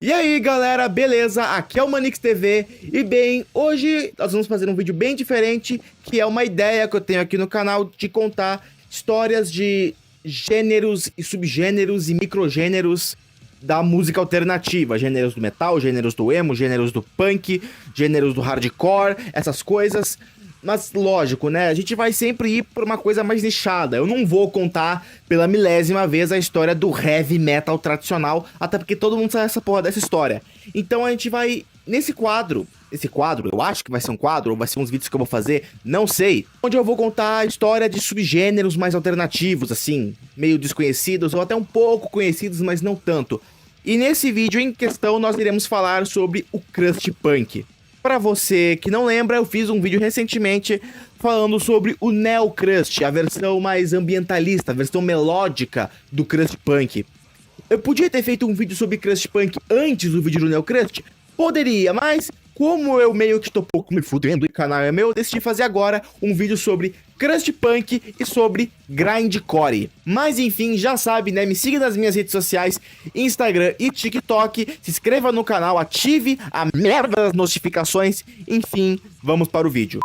E aí galera, beleza? Aqui é o Manix TV e bem, hoje nós vamos fazer um vídeo bem diferente, que é uma ideia que eu tenho aqui no canal de contar histórias de gêneros e subgêneros e microgêneros da música alternativa, gêneros do metal, gêneros do emo, gêneros do punk, gêneros do hardcore, essas coisas. Mas lógico, né? A gente vai sempre ir por uma coisa mais nichada. Eu não vou contar pela milésima vez a história do heavy metal tradicional, até porque todo mundo sabe essa porra dessa história. Então a gente vai nesse quadro. Esse quadro, eu acho que vai ser um quadro, ou vai ser uns vídeos que eu vou fazer, não sei. Onde eu vou contar a história de subgêneros mais alternativos, assim, meio desconhecidos, ou até um pouco conhecidos, mas não tanto. E nesse vídeo em questão nós iremos falar sobre o crust punk. Pra você que não lembra, eu fiz um vídeo recentemente falando sobre o Neo Crust, a versão mais ambientalista, a versão melódica do crust punk. Eu podia ter feito um vídeo sobre crust punk antes do vídeo do Neo Crust? Poderia, mas como eu meio que tô pouco me fudendo e o canal é meu, eu decidi fazer agora um vídeo sobre crust punk e sobre grindcore. Mas enfim, já sabe, né? Me siga nas minhas redes sociais, Instagram e TikTok. Se inscreva no canal, ative a merda das notificações. Enfim, vamos para o vídeo.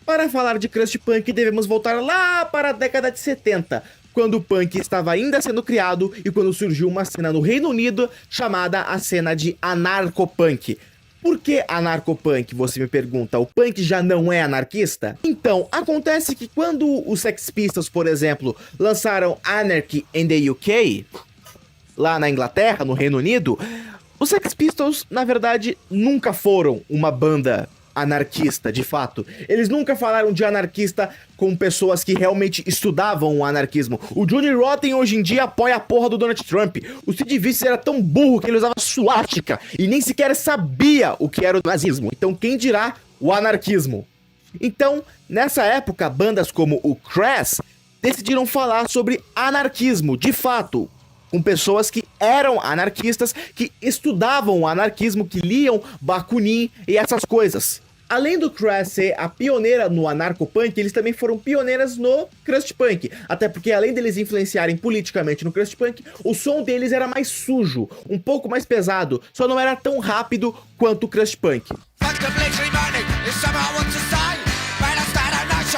Para falar de crust punk, devemos voltar lá para a década de 70, quando o punk estava ainda sendo criado e quando surgiu uma cena no Reino Unido chamada a cena de anarcopunk. Por que anarcopunk, você me pergunta? O punk já não é anarquista? Então, acontece que quando os Sex Pistols, por exemplo, lançaram Anarchy in the UK, lá na Inglaterra, no Reino Unido, os Sex Pistols, na verdade, nunca foram uma banda anarquista, de fato. Eles nunca falaram de anarquista com pessoas que realmente estudavam o anarquismo. O Johnny Rotten hoje em dia apoia a porra do Donald Trump. O Sid Vicious era tão burro que ele usava suástica e nem sequer sabia o que era o nazismo. Então quem dirá o anarquismo? Então, nessa época, bandas como o Crass decidiram falar sobre anarquismo, de fato, com pessoas que eram anarquistas, que estudavam o anarquismo, que liam Bakunin e essas coisas. Além do Crass ser a pioneira no anarcopunk, eles também foram pioneiras no crust punk. Até porque além deles influenciarem politicamente no crust punk, o som deles era mais sujo, um pouco mais pesado, só não era tão rápido quanto o crust punk.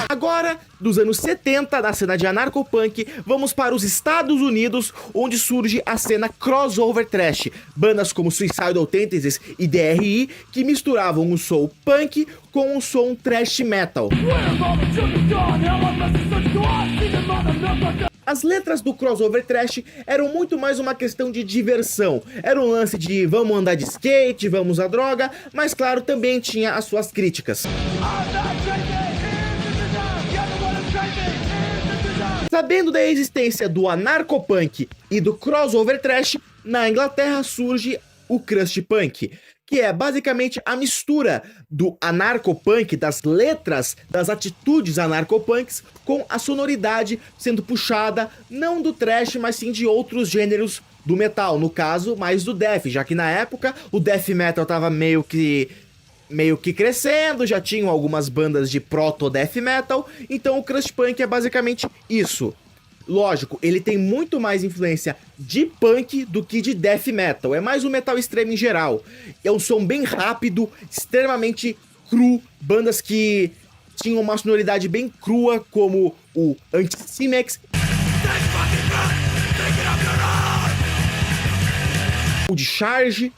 Agora, dos anos 70, na cena de anarcopunk, vamos para os Estados Unidos, onde surge a cena crossover thrash. Bandas como Suicidal Tendencies e DRI, que misturavam o som punk com o som thrash metal. As letras do crossover thrash eram muito mais uma questão de diversão. Era um lance de vamos andar de skate, vamos à droga, mas claro, também tinha as suas críticas. Sabendo da existência do anarcopunk e do crossover thrash, na Inglaterra surge o crust punk, que é basicamente a mistura do anarcopunk, das letras, das atitudes anarcopunks, com a sonoridade sendo puxada não do thrash, mas sim de outros gêneros do metal, no caso mais do death, já que na época o death metal tava meio que crescendo, já tinham algumas bandas de proto-death metal, então o crust punk é basicamente isso. Lógico, ele tem muito mais influência de punk do que de death metal, é mais um metal extremo em geral. É um som bem rápido, extremamente cru, bandas que tinham uma sonoridade bem crua, como o Anticimex, o Discharge.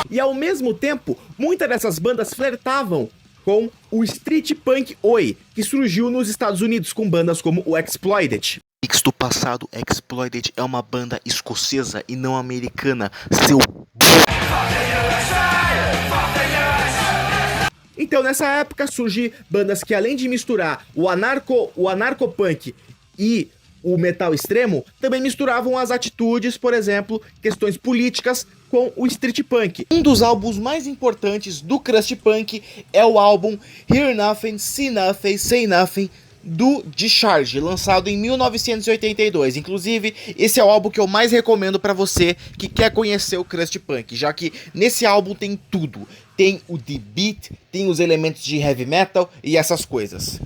E ao mesmo tempo, muitas dessas bandas flertavam com o street punk oi, que surgiu nos Estados Unidos com bandas como o Exploited. Mix do passado, Exploited é uma banda escocesa e não americana, seu... Então nessa época surgem bandas que além de misturar o anarcopunk e o metal extremo, também misturavam as atitudes, por exemplo, questões políticas com o street punk. Um dos álbuns mais importantes do crust punk é o álbum Hear Nothing, See Nothing, Say Nothing, do Discharge, lançado em 1982. Inclusive, esse é o álbum que eu mais recomendo pra você que quer conhecer o crust punk, já que nesse álbum tem tudo. Tem o The Beat, tem os elementos de heavy metal e essas coisas.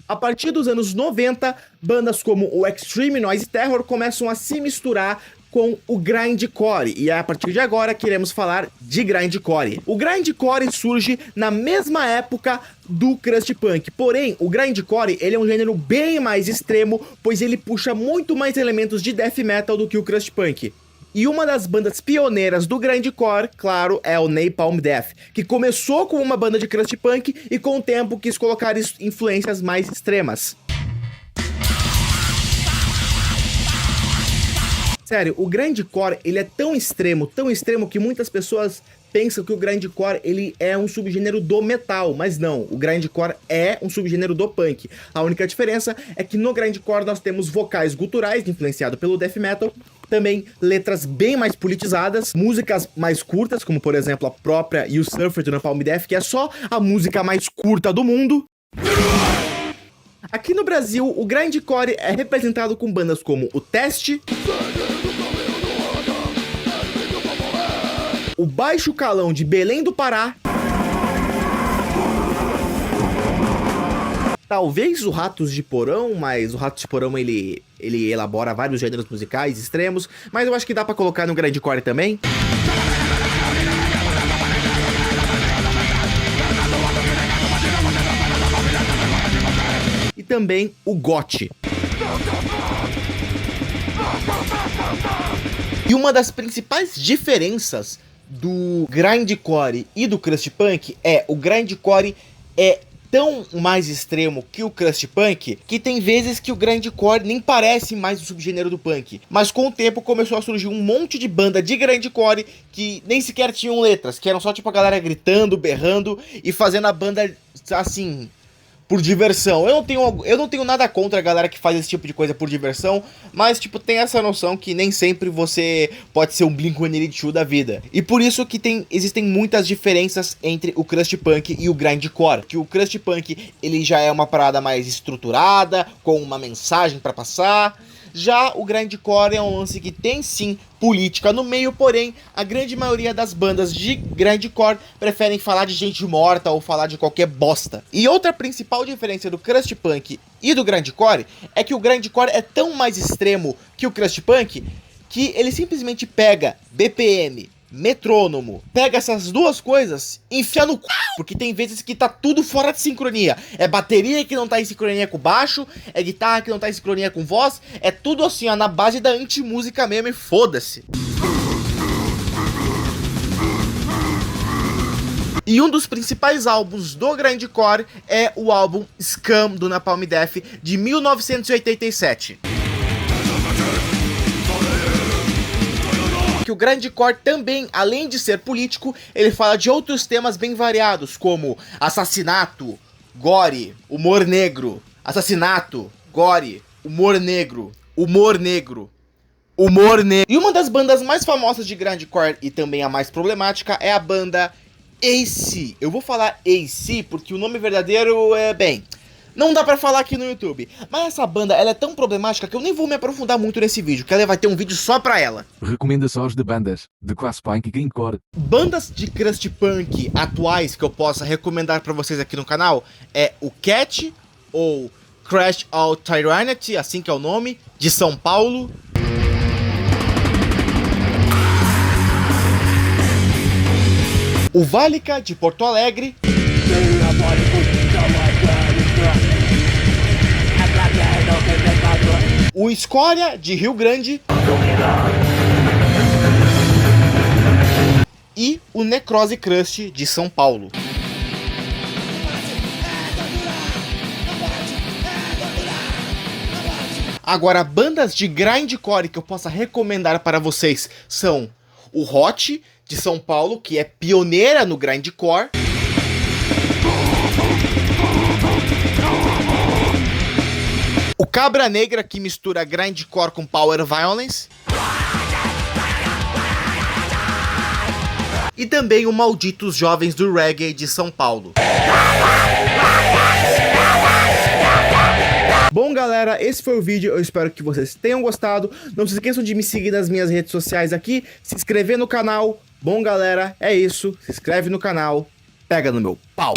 A partir dos anos 90, bandas como o Extreme Noise Terror começam a se misturar com o grindcore, e a partir de agora queremos falar de grindcore. O grindcore surge na mesma época do crust punk, porém o grindcore ele é um gênero bem mais extremo, pois ele puxa muito mais elementos de death metal do que o crust punk. E uma das bandas pioneiras do grindcore, claro, é o Napalm Death, que começou como uma banda de crust punk e com o tempo quis colocar influências mais extremas. Sério, o grindcore, ele é tão extremo que muitas pessoas pensam que o grindcore, ele é um subgênero do metal, mas não, o grindcore é um subgênero do punk. A única diferença é que no grindcore nós temos vocais guturais, influenciado pelo death metal, também letras bem mais politizadas, músicas mais curtas, como por exemplo a própria You Surfer do Napalm Death, que é só a música mais curta do mundo. Aqui no Brasil, o grindcore é representado com bandas como o Teste, o Baixo Calão de Belém do Pará, talvez o Ratos de Porão, mas o Ratos de Porão ele elabora vários gêneros musicais extremos, mas eu acho que dá pra colocar no grindcore também. E também o goth. E uma das principais diferenças do grindcore e do crust punk é o grindcore é tão mais extremo que o crust punk que tem vezes que o grindcore nem parece mais o subgênero do punk. Mas com o tempo começou a surgir um monte de banda de grindcore que nem sequer tinham letras, que eram só tipo a galera gritando, berrando e fazendo a banda assim por diversão. Eu não tenho nada contra a galera que faz esse tipo de coisa por diversão, mas tipo, tem essa noção que nem sempre você pode ser um Blink-182 da vida. E por isso que existem muitas diferenças entre o crust punk e o grindcore. Que o crust punk, ele já é uma parada mais estruturada, com uma mensagem pra passar. Já o grindcore é um lance que tem sim política no meio, porém a grande maioria das bandas de grindcore preferem falar de gente morta ou falar de qualquer bosta. E outra principal diferença do crust punk e do grindcore é que o grindcore é tão mais extremo que o crust punk que ele simplesmente pega BPM, metrônomo, pega essas duas coisas, enfia no c... porque tem vezes que tá tudo fora de sincronia. É bateria que não tá em sincronia com baixo, é guitarra que não tá em sincronia com voz, é tudo assim, ó, na base da anti-música mesmo e foda-se. E um dos principais álbuns do grindcore é o álbum Scum do Napalm Death de 1987. Que o grindcore também, além de ser político, ele fala de outros temas bem variados, como assassinato, gore, humor negro, assassinato, gore, humor negro, humor negro, humor negro. E uma das bandas mais famosas de grindcore e também a mais problemática é a banda AC. Eu vou falar AC porque o nome verdadeiro é, bem, não dá pra falar aqui no YouTube. Mas essa banda, ela é tão problemática que eu nem vou me aprofundar muito nesse vídeo, que ela vai ter um vídeo só pra ela. Recomendações de bandas de classe punk e grindcore. Bandas de crust punk atuais que eu possa recomendar pra vocês aqui no canal é o Cat, ou Crash Out Tyranny, assim que é o nome, de São Paulo. O Válica, de Porto Alegre. O Escória, de Rio Grande. E o Necrose Crust, de São Paulo. Agora, bandas de grindcore que eu possa recomendar para vocês são o Hot, de São Paulo, que é pioneira no grindcore. O Cabra Negra, que mistura grindcore com power violence. E também o Malditos Jovens do Reggae, de São Paulo. Bom, galera, esse foi o vídeo, eu espero que vocês tenham gostado. Não se esqueçam de me seguir nas minhas redes sociais aqui, se inscrever no canal. Bom, galera, é isso, se inscreve no canal, pega no meu pau.